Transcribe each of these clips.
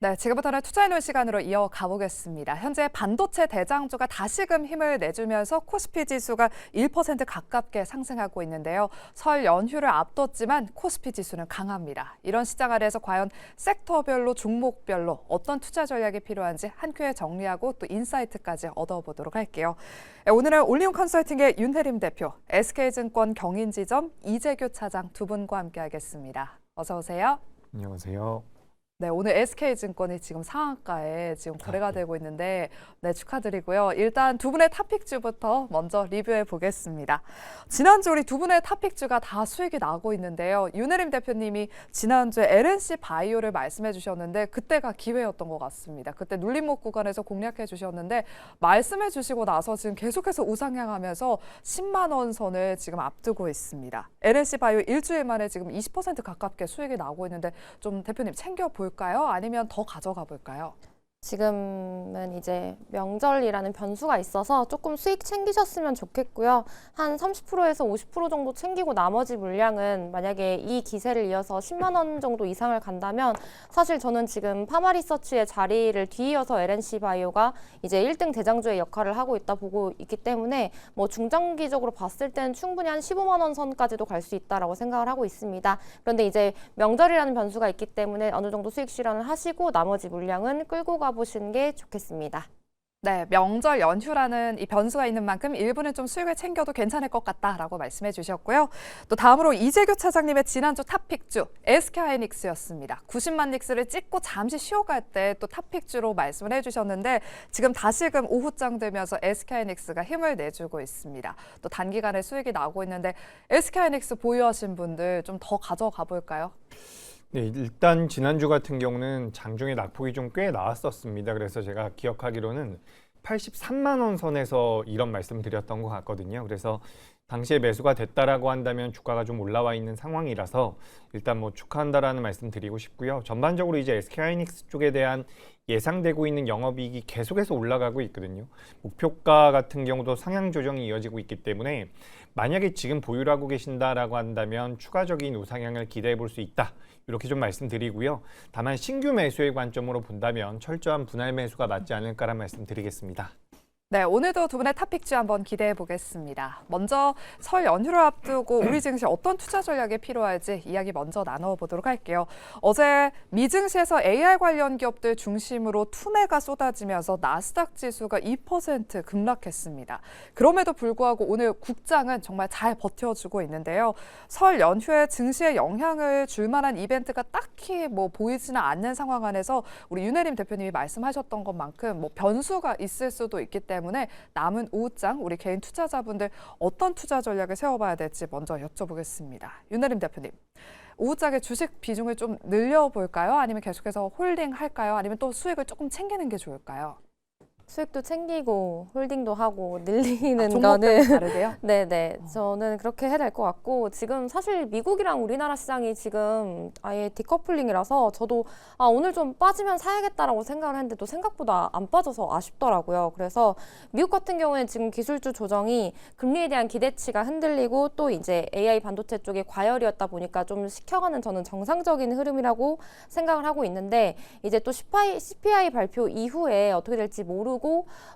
네, 지금부터는 투자해놓은 시간으로 이어가 보겠습니다. 현재 반도체 대장주가 다시금 힘을 내주면서 코스피 지수가 1% 가깝게 상승하고 있는데요. 설 연휴를 앞뒀지만 코스피 지수는 강합니다. 이런 시장 아래에서 과연 섹터별로, 종목별로 어떤 투자 전략이 필요한지 한 큐에 정리하고 또 인사이트까지 얻어보도록 할게요. 네, 오늘은 올리온 컨설팅의 윤혜림 대표, SK증권 경인지점 이재규 차장 두 분과 함께하겠습니다. 어서 오세요. 안녕하세요. 네, 오늘 SK증권이 지금 상한가에 지금 거래가 되고 있는데 네, 축하드리고요. 일단 두 분의 탑픽주부터 먼저 리뷰해 보겠습니다. 지난주 우리 두 분의 탑픽주가 다 수익이 나고 있는데요. 윤혜림 대표님이 지난주에 LNC 바이오를 말씀해 주셨는데 그때가 기회였던 것 같습니다. 그때 눌림목 구간에서 공략해 주셨는데 말씀해 주시고 나서 지금 계속해서 우상향하면서 10만 원 선을 지금 앞두고 있습니다. LNC 바이오 일주일 만에 지금 20% 가깝게 수익이 나고 있는데 좀 대표님 챙겨 볼까요? 아니면 더 가져가 볼까요? 지금은 이제 명절이라는 변수가 있어서 조금 수익 챙기셨으면 좋겠고요. 한 30%에서 50% 정도 챙기고 나머지 물량은 만약에 이 기세를 이어서 10만 원 정도 이상을 간다면 사실 저는 지금 파마리서치의 자리를 뒤이어서 LNC 바이오가 이제 1등 대장주의 역할을 하고 있다 보고 있기 때문에 뭐 중장기적으로 봤을 때는 충분히 한 15만 원 선까지도 갈 수 있다라고 생각을 하고 있습니다. 그런데 이제 명절이라는 변수가 있기 때문에 어느 정도 수익 실현을 하시고 나머지 물량은 끌고 가 보시는 게 좋겠습니다. 네, 명절 연휴라는 이 변수가 있는 만큼 일부는 좀 수익을 챙겨도 괜찮을 것 같다라고 말씀해 주셨고요. 또 다음으로 이재규 차장님의 지난주 탑픽주 SK하이닉스였습니다. 90만 닉스를 찍고 잠시 쉬어갈 때 또 탑픽주로 말씀을 해주셨는데 지금 다시금 오후장 되면서 SK하이닉스가 힘을 내주고 있습니다. 또 단기간에 수익이 나고 있는데 SK하이닉스 보유하신 분들 좀 더 가져가 볼까요? 네, 일단 지난주 같은 경우는 장중에 낙폭이 좀 꽤 나왔었습니다. 그래서 제가 기억하기로는 83만 원 선에서 이런 말씀을 드렸던 것 같거든요. 그래서 당시에 매수가 됐다라고 한다면 주가가 좀 올라와 있는 상황이라서 일단 뭐 축하한다라는 말씀 드리고 싶고요. 전반적으로 이제 SK하이닉스 쪽에 대한 예상되고 있는 영업이익이 계속해서 올라가고 있거든요. 목표가 같은 경우도 상향 조정이 이어지고 있기 때문에 만약에 지금 보유를 하고 계신다라고 한다면 추가적인 우상향을 기대해 볼 수 있다. 이렇게 좀 말씀드리고요. 다만 신규 매수의 관점으로 본다면 철저한 분할 매수가 맞지 않을까라는 말씀 드리겠습니다. 네, 오늘도 두 분의 탑픽주 한번 기대해 보겠습니다. 먼저 설 연휴를 앞두고 우리 증시 어떤 투자 전략이 필요할지 이야기 먼저 나눠보도록 할게요. 어제 미증시에서 AI 관련 기업들 중심으로 투매가 쏟아지면서 나스닥 지수가 2% 급락했습니다. 그럼에도 불구하고 오늘 국장은 정말 잘 버텨주고 있는데요. 설 연휴에 증시에 영향을 줄 만한 이벤트가 딱히 뭐 보이지는 않는 상황 안에서 우리 윤혜림 대표님이 말씀하셨던 것만큼 뭐 변수가 있을 수도 있기 때문에 남은 오후장 우리 개인 투자자분들 어떤 투자 전략을 세워봐야 될지 먼저 여쭤보겠습니다. 윤혜림 대표님, 오후장에 주식 비중을 좀 늘려볼까요? 아니면 계속해서 홀딩 할까요? 아니면 또 수익을 조금 챙기는 게 좋을까요? 수익도 챙기고 홀딩도 하고 늘리는 종목별로 거는 다르대요? 네네 저는 그렇게 해야 될 것 같고 지금 사실 미국이랑 우리나라 시장이 지금 아예 디커플링이라서 저도 오늘 좀 빠지면 사야겠다라고 생각을 했는데 또 생각보다 안 빠져서 아쉽더라고요. 그래서 미국 같은 경우에는 지금 기술주 조정이 금리에 대한 기대치가 흔들리고 또 이제 AI 반도체 쪽이 과열이었다 보니까 좀 식혀가는 저는 정상적인 흐름이라고 생각을 하고 있는데 이제 또 CPI 발표 이후에 어떻게 될지 모르고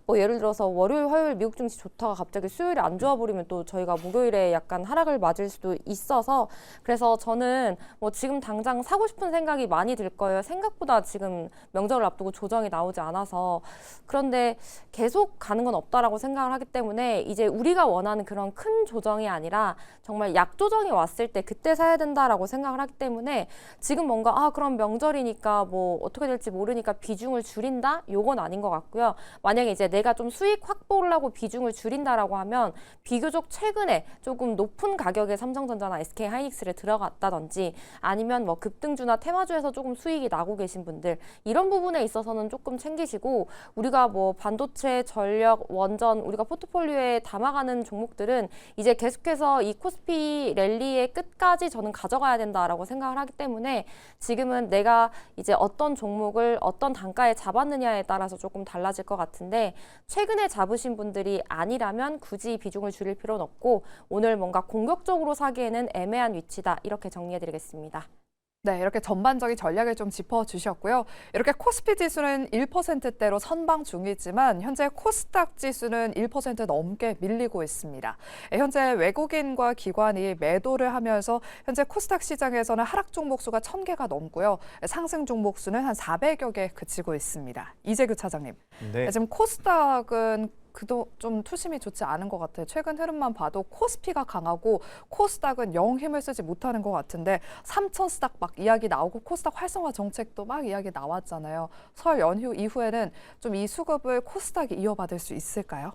뭐 예를 들어서 월요일, 화요일 미국 증시 좋다가 갑자기 수요일에 안 좋아 버리면 또 저희가 목요일에 약간 하락을 맞을 수도 있어서 그래서 저는 뭐 지금 당장 사고 싶은 생각이 많이 들 거예요. 생각보다 지금 명절을 앞두고 조정이 나오지 않아서 그런데 계속 가는 건 없다라고 생각을 하기 때문에 이제 우리가 원하는 그런 큰 조정이 아니라 정말 약 조정이 왔을 때 그때 사야 된다라고 생각을 하기 때문에 지금 뭔가 그럼 명절이니까 뭐 어떻게 될지 모르니까 비중을 줄인다? 요건 아닌 것 같고요. 만약에 이제 내가 좀 수익 확보를 하고 비중을 줄인다라고 하면 비교적 최근에 조금 높은 가격의 삼성전자나 SK하이닉스를 들어갔다든지 아니면 뭐 급등주나 테마주에서 조금 수익이 나고 계신 분들 이런 부분에 있어서는 조금 챙기시고 우리가 뭐 반도체, 전력, 원전 우리가 포트폴리오에 담아가는 종목들은 이제 계속해서 이 코스피 랠리의 끝까지 저는 가져가야 된다라고 생각을 하기 때문에 지금은 내가 이제 어떤 종목을 어떤 단가에 잡았느냐에 따라서 조금 달라질 것 같은데 최근에 잡으신 분들이 아니라면 굳이 비중을 줄일 필요는 없고 오늘 뭔가 공격적으로 사기에는 애매한 위치다 이렇게 정리해드리겠습니다. 네, 이렇게 전반적인 전략을 좀 짚어주셨고요. 이렇게 코스피 지수는 1%대로 선방 중이지만 현재 코스닥 지수는 1% 넘게 밀리고 있습니다. 현재 외국인과 기관이 매도를 하면서 현재 코스닥 시장에서는 하락 종목 수가 1,000개가 넘고요. 상승 종목 수는 한 400여 개 그치고 있습니다. 이재규 차장님, 네. 지금 코스닥은 그도 좀 투심이 좋지 않은 것 같아요. 최근 흐름만 봐도 코스피가 강하고 코스닥은 영 힘을 쓰지 못하는 것 같은데 3천 스닥 막 이야기 나오고 코스닥 활성화 정책도 막 이야기 나왔잖아요. 설 연휴 이후에는 좀 이 수급을 코스닥이 이어받을 수 있을까요?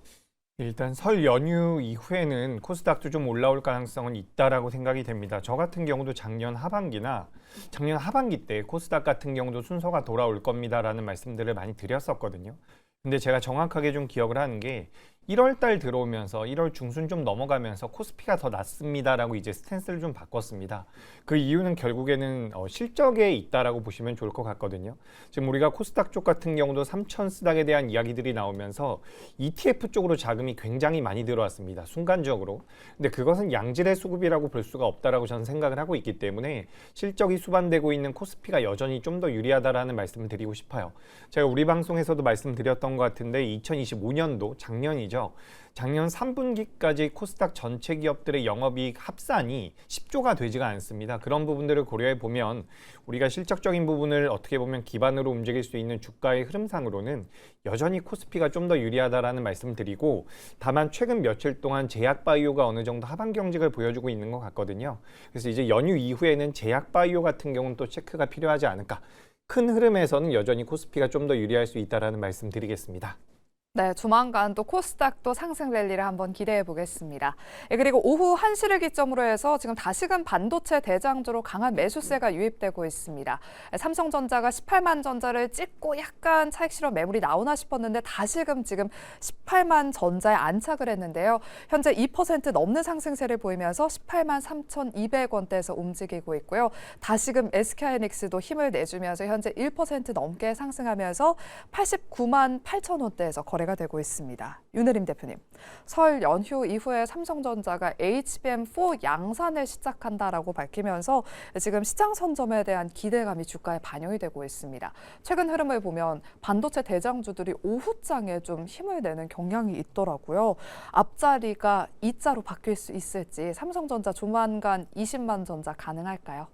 일단 설 연휴 이후에는 코스닥도 좀 올라올 가능성은 있다라고 생각이 됩니다. 저 같은 경우도 작년 하반기 때 코스닥 같은 경우도 순서가 돌아올 겁니다라는 말씀들을 많이 드렸었거든요. 근데 제가 정확하게 좀 기억을 하는 게 1월 달 들어오면서 1월 중순 좀 넘어가면서 코스피가 더 낮습니다라고 이제 스탠스를 좀 바꿨습니다. 그 이유는 결국에는 실적에 있다라고 보시면 좋을 것 같거든요. 지금 우리가 코스닥 쪽 같은 경우도 3천 스닥에 대한 이야기들이 나오면서 ETF 쪽으로 자금이 굉장히 많이 들어왔습니다. 순간적으로. 근데 그것은 양질의 수급이라고 볼 수가 없다라고 저는 생각을 하고 있기 때문에 실적이 수반되고 있는 코스피가 여전히 좀 더 유리하다라는 말씀을 드리고 싶어요. 제가 우리 방송에서도 말씀드렸던 것 같은데 2025년도 작년이죠. 작년 3분기까지 코스닥 전체 기업들의 영업이익 합산이 10조가 되지가 않습니다. 그런 부분들을 고려해 보면 우리가 실적적인 부분을 어떻게 보면 기반으로 움직일 수 있는 주가의 흐름상으로는 여전히 코스피가 좀 더 유리하다라는 말씀을 드리고, 다만 최근 며칠 동안 제약바이오가 어느 정도 하반 경직을 보여주고 있는 것 같거든요. 그래서 이제 연휴 이후에는 제약바이오 같은 경우는 또 체크가 필요하지 않을까. 큰 흐름에서는 여전히 코스피가 좀 더 유리할 수 있다라는 말씀 드리겠습니다. 네, 조만간 또 코스닥도 상승 랠리를 한번 기대해 보겠습니다. 그리고 오후 1시를 기점으로 해서 지금 다시금 반도체 대장주로 강한 매수세가 유입되고 있습니다. 삼성전자가 18만 전자를 찍고 약간 차익 실현 매물이 나오나 싶었는데 다시금 지금 18만 전자에 안착을 했는데요. 현재 2% 넘는 상승세를 보이면서 18만 3,200원대에서 움직이고 있고요. 다시금 SK하이닉스도 힘을 내주면서 현재 1% 넘게 상승하면서 89만 8천 원대에서 거래가 되고 있습니다. 윤혜림 대표님, 설 연휴 이후에 삼성전자가 HBM4 양산을 시작한다라고 밝히면서 지금 시장 선점에 대한 기대감이 주가에 반영이 되고 있습니다. 최근 흐름을 보면 반도체 대장주들이 오후장에 좀 힘을 내는 경향이 있더라고요. 앞자리가 이자로 바뀔 수 있을지 삼성전자 조만간 20만 전자 가능할까요?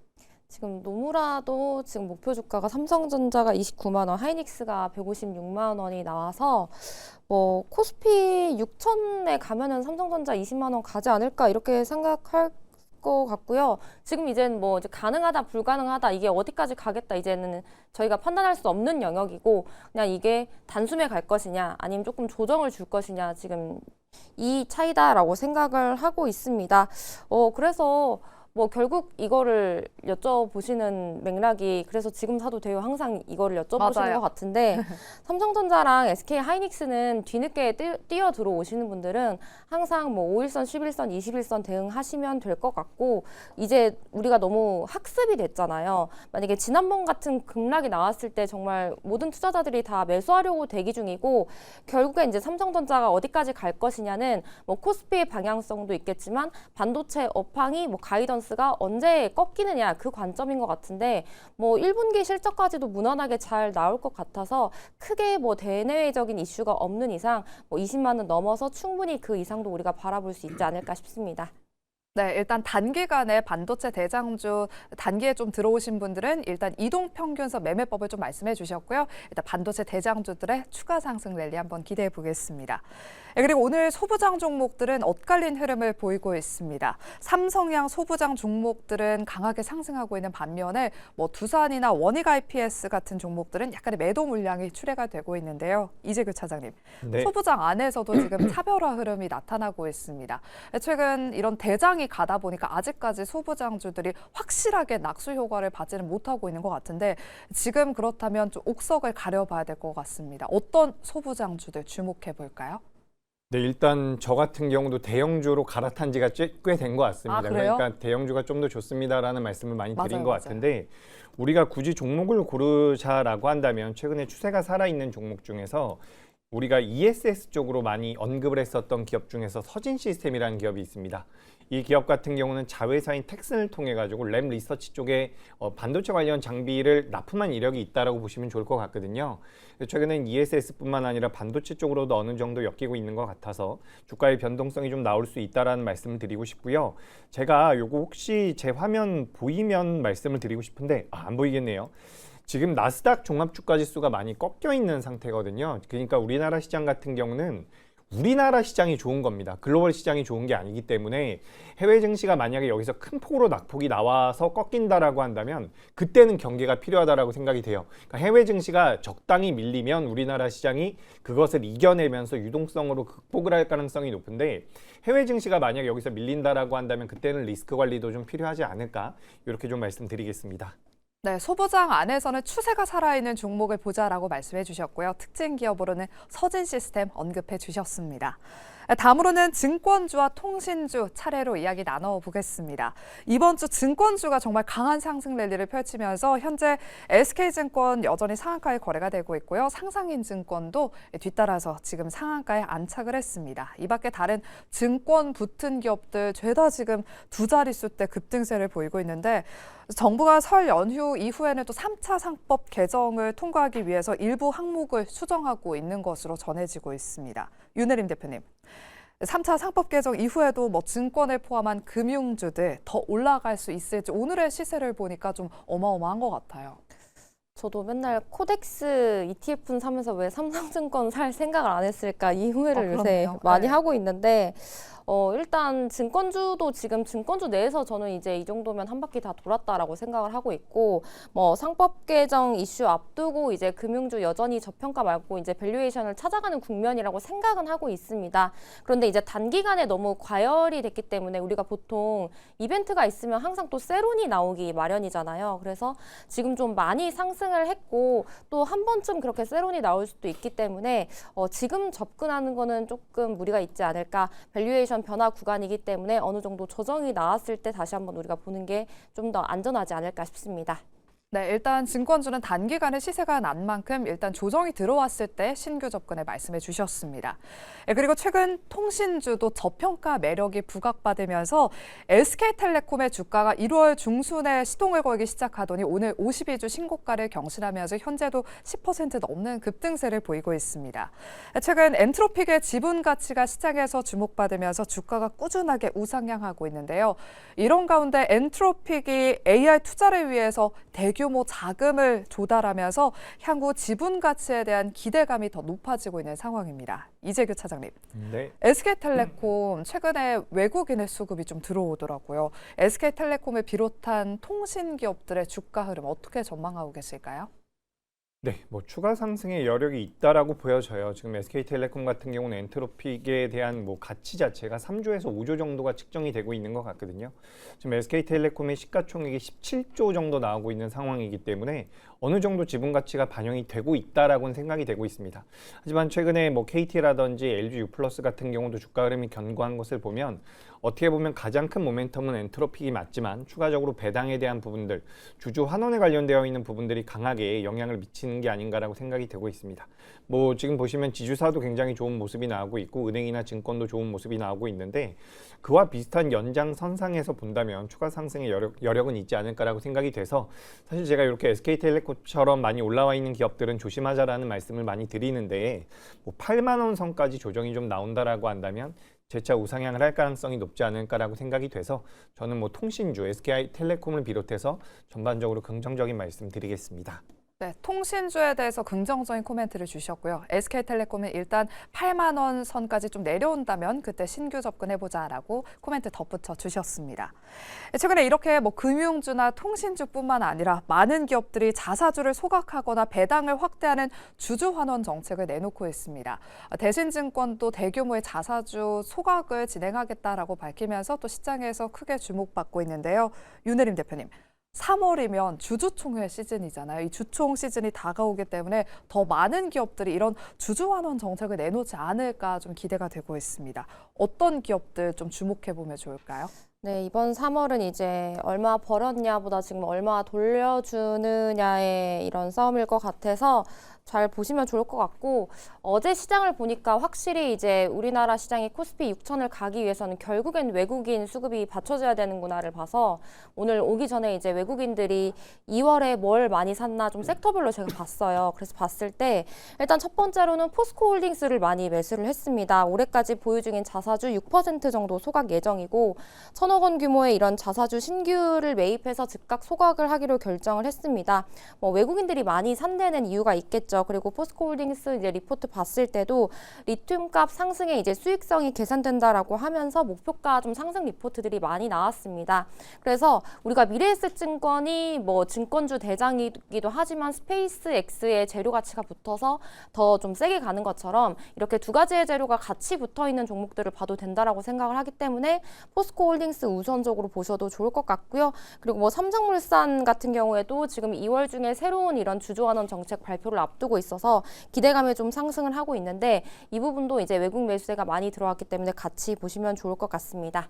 지금 노무라도 지금 목표 주가가 삼성전자가 29만 원, 하이닉스가 156만 원이 나와서 뭐 코스피 6천에 가면은 삼성전자 20만 원 가지 않을까 이렇게 생각할 것 같고요. 지금 이제는 뭐 이제 가능하다, 불가능하다 이게 어디까지 가겠다 이제는 저희가 판단할 수 없는 영역이고 그냥 이게 단숨에 갈 것이냐 아니면 조금 조정을 줄 것이냐 지금 이 차이다라고 생각을 하고 있습니다. 그래서 뭐 결국 이거를 여쭤보시는 맥락이 그래서 지금 사도 돼요 항상 이거를 여쭤보시는 맞아요. 것 같은데 삼성전자랑 SK하이닉스는 뒤늦게 뛰어 들어오시는 분들은 항상 뭐 5일선, 11선, 21선 대응하시면 될 것 같고 이제 우리가 너무 학습이 됐잖아요. 만약에 지난번 같은 급락이 나왔을 때 정말 모든 투자자들이 다 매수하려고 대기 중이고 결국에 이제 삼성전자가 어디까지 갈 것이냐는 뭐 코스피의 방향성도 있겠지만 반도체 업황이 뭐 가이던스 가 언제 꺾이느냐 그 관점인 것 같은데 뭐 1분기 실적까지도 무난하게 잘 나올 것 같아서 크게 뭐 대내외적인 이슈가 없는 이상 뭐 20만 원 넘어서 충분히 그 이상도 우리가 바라볼 수 있지 않을까 싶습니다. 네, 일단 단기간에 반도체 대장주 단기에 좀 들어오신 분들은 일단 이동평균선 매매법을 좀 말씀해 주셨고요. 일단 반도체 대장주들의 추가 상승 랠리 한번 기대해 보겠습니다. 그리고 오늘 소부장 종목들은 엇갈린 흐름을 보이고 있습니다. 삼성향 소부장 종목들은 강하게 상승하고 있는 반면에 뭐 두산이나 원익IPS 같은 종목들은 약간의 매도 물량이 출회가 되고 있는데요. 이재규 차장님, 네. 소부장 안에서도 지금 차별화 흐름이 나타나고 있습니다. 최근 이런 대장이 가다 보니까 아직까지 소부장주들이 확실하게 낙수 효과를 받지는 못하고 있는 것 같은데 지금 그렇다면 좀 옥석을 가려봐야 될 것 같습니다. 어떤 소부장주들 주목해 볼까요? 네, 일단 저 같은 경우도 대형주로 갈아탄 지가 꽤 된 것 같습니다. 아, 그래요? 그러니까 대형주가 좀 더 좋습니다라는 말씀을 많이 드린 맞아요, 것 맞아요. 같은데 우리가 굳이 종목을 고르자라고 한다면 최근에 추세가 살아있는 종목 중에서 우리가 ESS 쪽으로 많이 언급을 했었던 기업 중에서 서진 시스템이라는 기업이 있습니다. 이 기업 같은 경우는 자회사인 텍슨을 통해 가지고 램 리서치 쪽에 반도체 관련 장비를 납품한 이력이 있다라고 보시면 좋을 것 같거든요. 최근엔 ESS뿐만 아니라 반도체 쪽으로도 어느 정도 엮이고 있는 것 같아서 주가의 변동성이 좀 나올 수 있다라는 말씀을 드리고 싶고요. 제가 요거 혹시 제 화면 보이면 말씀을 드리고 싶은데 안 보이겠네요. 지금 나스닥 종합주가지수가 많이 꺾여 있는 상태거든요. 그러니까 우리나라 시장 같은 경우는 우리나라 시장이 좋은 겁니다. 글로벌 시장이 좋은 게 아니기 때문에 해외 증시가 만약에 여기서 큰 폭으로 낙폭이 나와서 꺾인다라고 한다면 그때는 경계가 필요하다라고 생각이 돼요. 그러니까 해외 증시가 적당히 밀리면 우리나라 시장이 그것을 이겨내면서 유동성으로 극복을 할 가능성이 높은데 해외 증시가 만약에 여기서 밀린다라고 한다면 그때는 리스크 관리도 좀 필요하지 않을까 이렇게 좀 말씀드리겠습니다. 네, 소부장 안에서는 추세가 살아있는 종목을 보자라고 말씀해 주셨고요. 특징 기업으로는 서진 시스템 언급해 주셨습니다. 다음으로는 증권주와 통신주 차례로 이야기 나눠보겠습니다. 이번 주 증권주가 정말 강한 상승 랠리를 펼치면서 현재 SK증권 여전히 상한가에 거래가 되고 있고요. 상상인증권도 뒤따라서 지금 상한가에 안착을 했습니다. 이 밖에 다른 증권 붙은 기업들 죄다 지금 두 자릿수 대 급등세를 보이고 있는데 정부가 설 연휴 이후에는 또 3차 상법 개정을 통과하기 위해서 일부 항목을 수정하고 있는 것으로 전해지고 있습니다. 윤혜림 대표님. 3차 상법 개정 이후에도 증권을 포함한 금융주들 더 올라갈 수 있을지 오늘의 시세를 보니까 좀 어마어마한 것 같아요. 저도 맨날 코덱스 ETF는 사면서 왜 삼성증권 살 생각을 안 했을까 이 후회를 요새 그럼요. 많이 네. 하고 있는데 일단 증권주도 지금 증권주 내에서 저는 이제 이 정도면 한 바퀴 다 돌았다라고 생각을 하고 있고 상법 개정 이슈 앞두고 이제 금융주 여전히 저평가 말고 이제 밸류에이션을 찾아가는 국면이라고 생각은 하고 있습니다. 그런데 이제 단기간에 너무 과열이 됐기 때문에 우리가 보통 이벤트가 있으면 항상 또 세론이 나오기 마련이잖아요. 그래서 지금 좀 많이 상승을 했고 또 한 번쯤 그렇게 세론이 나올 수도 있기 때문에 지금 접근하는 거는 조금 무리가 있지 않을까. 밸류에이션 변화 구간이기 때문에 어느 정도 조정이 나왔을 때 다시 한번 우리가 보는 게 좀 더 안전하지 않을까 싶습니다. 네, 일단 증권주는 단기간에 시세가 난 만큼 일단 조정이 들어왔을 때 신규 접근을 말씀해 주셨습니다. 그리고 최근 통신주도 저평가 매력이 부각받으면서 SK텔레콤의 주가가 1월 중순에 시동을 걸기 시작하더니 오늘 52주 신고가를 경신하면서 현재도 10% 넘는 급등세를 보이고 있습니다. 최근 엔트로픽의 지분 가치가 시장에서 주목받으면서 주가가 꾸준하게 우상향하고 있는데요. 이런 가운데 엔트로픽이 AI 투자를 위해서 대규모 자금을 조달하면서 향후 지분 가치에 대한 기대감이 더 높아지고 있는 상황입니다. 이재규 차장님, 네. SK텔레콤 최근에 외국인의 수급이 좀 들어오더라고요. SK텔레콤을 비롯한 통신 기업들의 주가 흐름 어떻게 전망하고 계실까요? 네, 추가 상승의 여력이 있다라고 보여져요. 지금 SK텔레콤 같은 경우는 엔트로픽에 대한 가치 자체가 3조에서 5조 정도가 측정이 되고 있는 것 같거든요. 지금 SK텔레콤의 시가총액이 17조 정도 나오고 있는 상황이기 때문에 어느 정도 지분 가치가 반영이 되고 있다라고는 생각이 되고 있습니다. 하지만 최근에 KT라든지 LG U+ 같은 경우도 주가 흐름이 견고한 것을 보면 어떻게 보면 가장 큰 모멘텀은 엔트로픽이 맞지만 추가적으로 배당에 대한 부분들, 주주 환원에 관련되어 있는 부분들이 강하게 영향을 미치는 게 아닌가라고 생각이 되고 있습니다. 지금 보시면 지주사도 굉장히 좋은 모습이 나오고 있고 은행이나 증권도 좋은 모습이 나오고 있는데 그와 비슷한 연장선상에서 본다면 추가 상승의 여력은 있지 않을까라고 생각이 돼서 사실 제가 이렇게 SK텔레콤처럼 많이 올라와 있는 기업들은 조심하자라는 말씀을 많이 드리는데 8만 원 선까지 조정이 좀 나온다라고 한다면 재차 우상향을 할 가능성이 높지 않을까라고 생각이 돼서 저는 통신주, SK텔레콤을 비롯해서 전반적으로 긍정적인 말씀 드리겠습니다. 네, 통신주에 대해서 긍정적인 코멘트를 주셨고요. SK텔레콤은 일단 8만 원 선까지 좀 내려온다면 그때 신규 접근해보자라고 코멘트 덧붙여 주셨습니다. 최근에 이렇게 금융주나 통신주뿐만 아니라 많은 기업들이 자사주를 소각하거나 배당을 확대하는 주주 환원 정책을 내놓고 있습니다. 대신증권도 대규모의 자사주 소각을 진행하겠다라고 밝히면서 또 시장에서 크게 주목받고 있는데요. 윤혜림 대표님. 3월이면 주주총회 시즌이잖아요. 이 주총 시즌이 다가오기 때문에 더 많은 기업들이 이런 주주 환원 정책을 내놓지 않을까 좀 기대가 되고 있습니다. 어떤 기업들 좀 주목해 보면 좋을까요? 네, 이번 3월은 이제 얼마 벌었냐보다 지금 얼마 돌려주느냐의 이런 싸움일 것 같아서 잘 보시면 좋을 것 같고 어제 시장을 보니까 확실히 이제 우리나라 시장이 코스피 6천을 가기 위해서는 결국엔 외국인 수급이 받쳐줘야 되는구나를 봐서 오늘 오기 전에 이제 외국인들이 2월에 뭘 많이 샀나 좀 섹터별로 제가 봤어요. 그래서 봤을 때 일단 첫 번째로는 포스코홀딩스를 많이 매수를 했습니다. 올해까지 보유 중인 자사주 6% 정도 소각 예정이고 1,000억 원 규모의 이런 자사주 신규를 매입해서 즉각 소각을 하기로 결정을 했습니다. 뭐 외국인들이 많이 산다는 이유가 있겠죠. 그리고 포스코홀딩스 이제 리포트 봤을 때도 리튬 값 상승에 이제 수익성이 개선된다라고 하면서 목표가 좀 상승 리포트들이 많이 나왔습니다. 그래서 우리가 미래에셋증권이 뭐 증권주 대장이기도 하지만 스페이스X의 재료 가치가 붙어서 더 좀 세게 가는 것처럼 이렇게 두 가지의 재료가 같이 붙어 있는 종목들을 봐도 된다라고 생각을 하기 때문에 포스코홀딩스 우선적으로 보셔도 좋을 것 같고요. 그리고 뭐 삼성물산 같은 경우에도 지금 2월 중에 새로운 이런 주주환원 정책 발표를 앞두고 있어서 기대감에 좀 상승을 하고 있는데 이 부분도 이제 외국 매수세가 많이 들어왔기 때문에 같이 보시면 좋을 것 같습니다.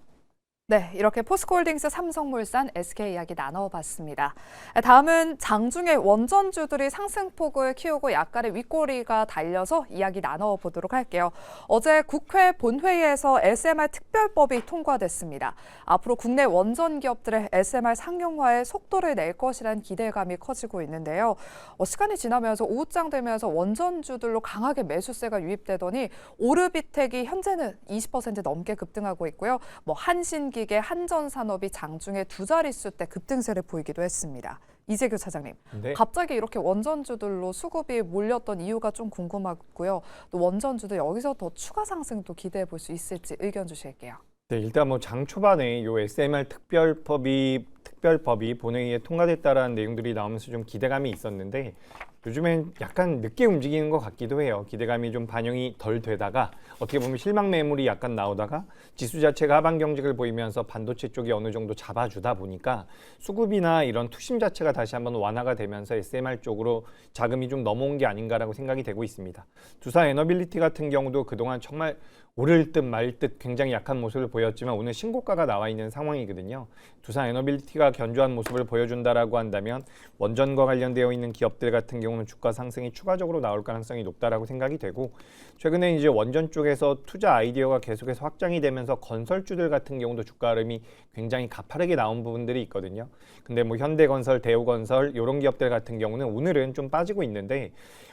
네, 이렇게 포스코홀딩스, 삼성물산, SK 이야기 나눠봤습니다. 다음은 장중에 원전주들이 상승폭을 키우고 약간의 윗꼬리가 달려서 이야기 나눠보도록 할게요. 어제 국회 본회의에서 SMR 특별법이 통과됐습니다. 앞으로 국내 원전 기업들의 SMR 상용화에 속도를 낼 것이라는 기대감이 커지고 있는데요. 시간이 지나면서 오후장 되면서 원전주들로 강하게 매수세가 유입되더니 오르비텍이 현재는 20% 넘게 급등하고 있고요. 한신 기계, 한전산업이 장중에 두 자릿수 대 급등세를 보이기도 했습니다. 이재규 차장님, 네. 갑자기 이렇게 원전주들로 수급이 몰렸던 이유가 좀 궁금하고요. 또 원전주들 여기서 더 추가 상승도 기대해 볼 수 있을지 의견 주실게요. 네, 일단 뭐 장 초반에 요 SMR 특별법이 본회의에 통과됐다라는 내용들이 나오면서 좀 기대감이 있었는데 요즘엔 약간 늦게 움직이는 것 같기도 해요. 기대감이 좀 반영이 덜 되다가 어떻게 보면 실망 매물이 약간 나오다가 지수 자체가 하방 경직을 보이면서 반도체 쪽이 어느 정도 잡아주다 보니까 수급이나 이런 투심 자체가 다시 한번 완화가 되면서 SMR 쪽으로 자금이 좀 넘어온 게 아닌가라고 생각이 되고 있습니다. 두산 에너빌리티 같은 경우도 그동안 정말 오를 듯 말 듯 굉장히 약한 모습을 보였지만 오늘 신고가가 나와 있는 상황이거든요. 두산 에너빌리티가 견조한 모습을 보여준다라고 한다면 원전과 관련되어 있는 기업들 같은 경우는 주가 상승이 추가적으로 나올 가능성이 높다라고 생각이 되고 최근에 이제 원전 쪽에서 투자 아이디어가 계속해서 확장이 되면서 건설주들 같은 경우도 주가 흐름이 굉장히 가파르게 나온 부분들이 있거든요. 근데 뭐 현대건설, 대우건설 이런 기업들 같은 경우는 오늘은 좀 빠지고 있는데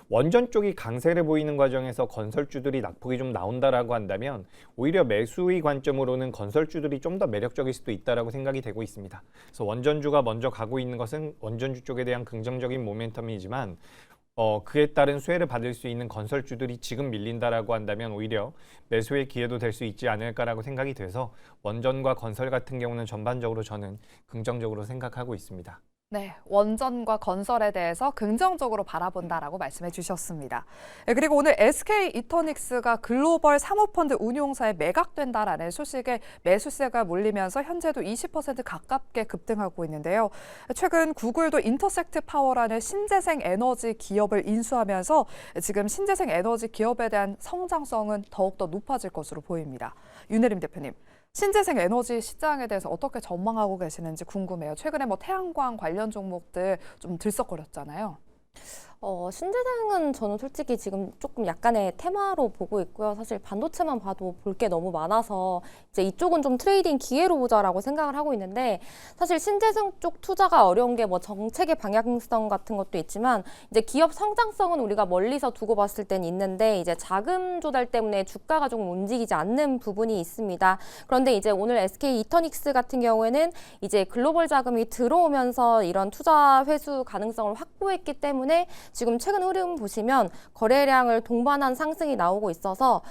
원전 쪽이 강세를 보이는 과정에서 건설주들이 낙폭이 좀 나온다라고 한다면 오히려 매수의 관점으로는 건설주들이 좀 더 매력적일 수도 있다라고 생각이 되고 있습니다. 그래서 원전주가 먼저 가고 있는 것은 원전주 쪽에 대한 긍정적인 모멘텀이지만 그에 따른 수혜를 받을 수 있는 건설주들이 지금 밀린다라고 한다면 오히려 매수의 기회도 될 수 있지 않을까라고 생각이 돼서 원전과 건설 같은 경우는 전반적으로 저는 긍정적으로 생각하고 있습니다. 네, 원전과 건설에 대해서 긍정적으로 바라본다라고 말씀해 주셨습니다. 네, 그리고 오늘 SK 이터닉스가 글로벌 사모펀드 운용사에 매각된다라는 소식에 매수세가 몰리면서 현재도 20% 가깝게 급등하고 있는데요. 최근 구글도 인터섹트 파워라는 신재생 에너지 기업을 인수하면서 지금 신재생 에너지 기업에 대한 성장성은 더욱더 높아질 것으로 보입니다. 윤혜림 대표님. 신재생 에너지 시장에 대해서 어떻게 전망하고 계시는지 궁금해요. 최근에 태양광 관련 종목들 좀 들썩거렸잖아요. 신재생은 저는 솔직히 지금 조금 약간의 테마로 보고 있고요. 사실 반도체만 봐도 볼 게 너무 많아서 이제 이쪽은 좀 트레이딩 기회로 보자라고 생각을 하고 있는데 사실 신재생 쪽 투자가 어려운 게 정책의 방향성 같은 것도 있지만 이제 기업 성장성은 우리가 멀리서 두고 봤을 땐 있는데 이제 자금 조달 때문에 주가가 조금 움직이지 않는 부분이 있습니다. 그런데 이제 오늘 SK 이터닉스 같은 경우에는 이제 글로벌 자금이 들어오면서 이런 투자 회수 가능성을 확보했기 때문에 지금 최근 흐름 보시면 거래량을 동반한 상승이 나오고 있어서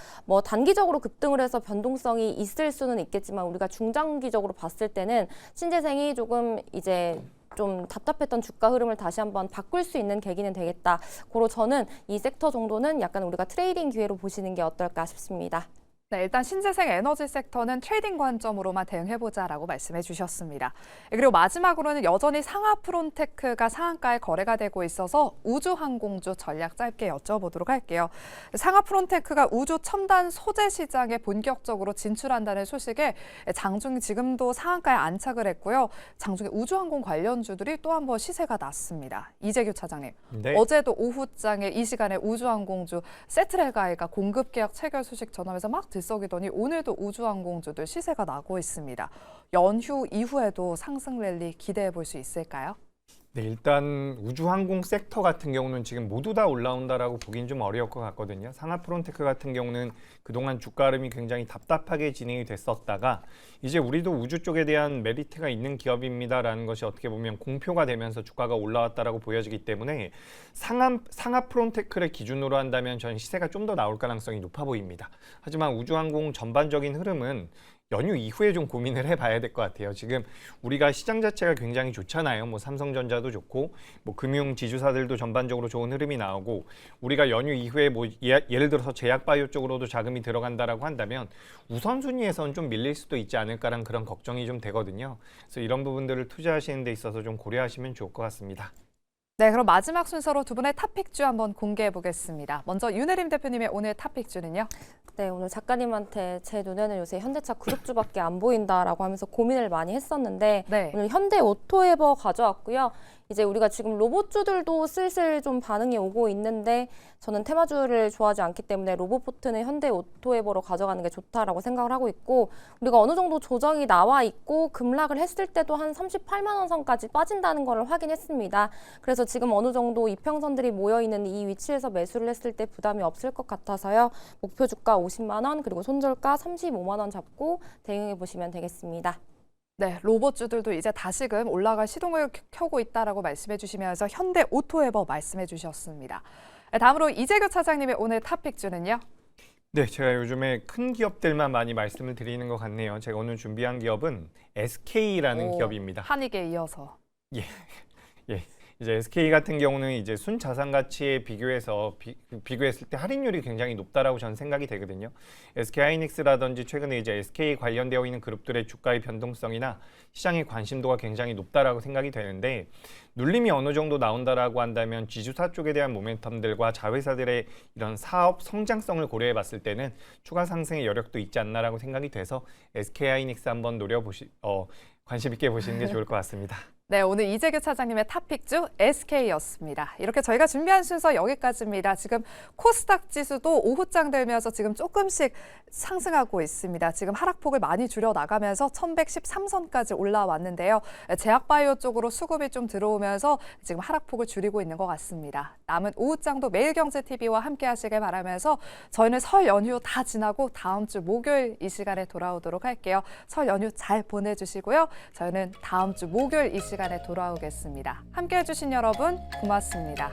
단기적으로 급등을 해서 변동성이 있을 수는 있겠지만 우리가 중장기적으로 봤을 때는 신재생이 조금 이제 좀 답답했던 주가 흐름을 다시 한번 바꿀 수 있는 계기는 되겠다. 고로 저는 이 섹터 정도는 약간 우리가 트레이딩 기회로 보시는 게 어떨까 싶습니다. 네, 일단 신재생 에너지 섹터는 트레이딩 관점으로만 대응해보자라고 말씀해 주셨습니다. 그리고 마지막으로는 여전히 상하프론테크가 상한가에 거래가 되고 있어서 우주항공주 전략 짧게 여쭤보도록 할게요. 상하프론테크가 우주 첨단 소재 시장에 본격적으로 진출한다는 소식에 장중에 지금도 상한가에 안착을 했고요. 장중에 우주항공 관련주들이 또 한 번 시세가 났습니다. 이재규 차장님, 네. 어제도 오후장에 이 시간에 우주항공주 세트레가이가 공급 계약 체결 소식 전하면서 막 들썩이더니 오늘도 우주항공주들 시세가 나고 있습니다. 연휴 이후에도 상승 랠리 기대해 볼 수 있을까요? 네, 일단 우주항공 섹터 같은 경우는 지금 모두 다 올라온다라고 보긴 좀 어려울 것 같거든요. 상하프론테크 같은 경우는 그동안 주가 흐름이 굉장히 답답하게 진행이 됐었다가 이제 우리도 우주 쪽에 대한 메리트가 있는 기업입니다라는 것이 어떻게 보면 공표가 되면서 주가가 올라왔다라고 보여지기 때문에 상하프론테크를 기준으로 한다면 전 시세가 좀 더 나올 가능성이 높아 보입니다. 하지만 우주항공 전반적인 흐름은 연휴 이후에 좀 고민을 해봐야 될 것 같아요. 지금 우리가 시장 자체가 굉장히 좋잖아요. 뭐 삼성전자도 좋고, 뭐 금융 지주사들도 전반적으로 좋은 흐름이 나오고, 우리가 연휴 이후에 뭐 예를 들어서 제약바이오 쪽으로도 자금이 들어간다라고 한다면 우선순위에서는 좀 밀릴 수도 있지 않을까라는 그런 걱정이 좀 되거든요. 그래서 이런 부분들을 투자하시는 데 있어서 좀 고려하시면 좋을 것 같습니다. 네, 그럼 마지막 순서로 두 분의 탑픽주 한번 공개해 보겠습니다. 먼저 윤혜림 대표님의 오늘 탑픽주는요? 네, 오늘 작가님한테 제 눈에는 요새 현대차 그룹주밖에 안 보인다라고 하면서 고민을 많이 했었는데 네. 오늘 현대 오토에버 가져왔고요. 이제 우리가 지금 로봇주들도 슬슬 좀 반응이 오고 있는데 저는 테마주를 좋아하지 않기 때문에 로봇포트는 현대 오토에버로 가져가는 게 좋다라고 생각을 하고 있고 우리가 어느 정도 조정이 나와 있고 급락을 했을 때도 한 38만 원 선까지 빠진다는 걸 확인했습니다. 그래서 지금 어느 정도 이평선들이 모여있는 이 위치에서 매수를 했을 때 부담이 없을 것 같아서요. 목표 주가 50만 원 그리고 손절가 35만 원 잡고 대응해 보시면 되겠습니다. 네, 로봇주들도 이제 다시금 올라갈 시동을 켜고 있다라고 말씀해 주시면서 현대 오토에버 말씀해 주셨습니다. 네, 다음으로 이재규 차장님의 오늘 탑픽주는요? 네, 제가 요즘에 큰 기업들만 많이 말씀을 드리는 것 같네요. 제가 오늘 준비한 기업은 SK라는 기업입니다. 한익에 이어서. 예. 이제 SK 같은 경우는 이제 순자산 가치에 비교했을 때 할인율이 굉장히 높다라고 저는 생각이 되거든요. SK 하이닉스라든지 최근에 이제 SK 관련되어 있는 그룹들의 주가의 변동성이나 시장의 관심도가 굉장히 높다라고 생각이 되는데 눌림이 어느 정도 나온다라고 한다면 지주사 쪽에 대한 모멘텀들과 자회사들의 이런 사업 성장성을 고려해 봤을 때는 추가 상승의 여력도 있지 않나라고 생각이 돼서 SK 하이닉스 한번 관심 있게 보시는 게 좋을 것 같습니다. 네, 오늘 이재규 차장님의 탑픽주 SK였습니다. 이렇게 저희가 준비한 순서 여기까지입니다. 지금 코스닥 지수도 오후장 되면서 지금 조금씩 상승하고 있습니다. 지금 하락폭을 많이 줄여 나가면서 1113선까지 올라왔는데요. 제약바이오 쪽으로 수급이 좀 들어오면서 지금 하락폭을 줄이고 있는 것 같습니다. 남은 오후장도 매일경제TV와 함께 하시길 바라면서 저희는 설 연휴 다 지나고 다음 주 목요일 이 시간에 돌아오도록 할게요. 설 연휴 잘 보내주시고요. 저희는 다음 주 목요일 이 시간에 돌아오겠습니다. 함께 해주신 여러분 고맙습니다.